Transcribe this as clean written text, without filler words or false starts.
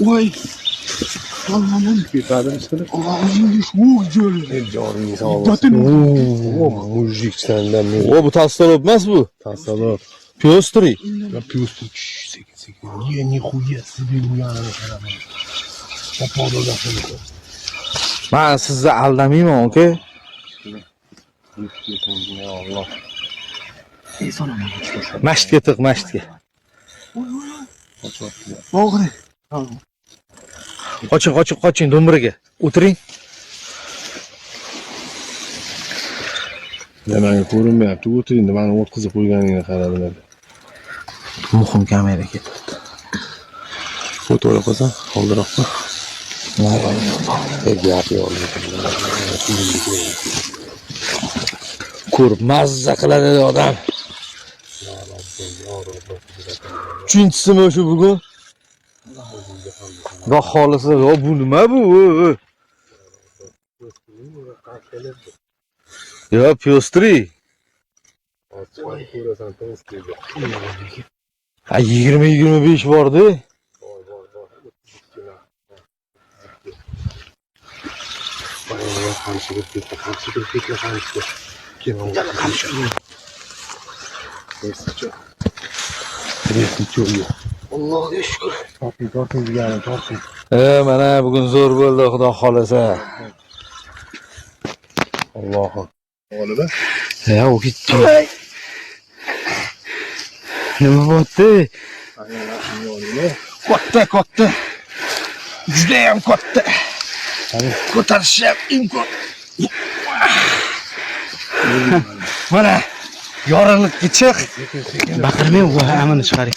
Voy. Allah'ım. Yukarıdan çıktık. Allah'ım şu Canım sağ olasın. Batın. Mujik senden mi? O bu tassalop emas bu. Tassalop. Piyostri. Ya piyostuk. Sekin. Niye huya sizi uyanını karamayın. Kapalı da kılık. Ben sizni aldamayman, okey? Ya Allah. Mashtga tiq, mashtga. O'g'ri. Qoching, do'mbiraga. O'tiring. Nimaga ko'rinmayapti? O'tiring, mani o'tkazib qo'yganingga qaradilar. Muhim kamera ketyapti. Fotolar qilsam, qoldiroqqa. Gap yo'q. Ko'rib mazza qiladi odam. Uchinchisimi o'sha bugun? Xudo xolisa, bu nima bu? Yo, piyostri. Ha, 20-25 bordi. Allohga shukr. Torting degani torting. Mana bugun zo'r bo'ldi, xudo xolasa. Allohim. G'oliba. Ya, u ketdi. Nima bo'ldi? Katta. Juda ham katta. Ko'tarish ham imkon. Mana yorilib chiq. Baqirmang, amini chiqaring.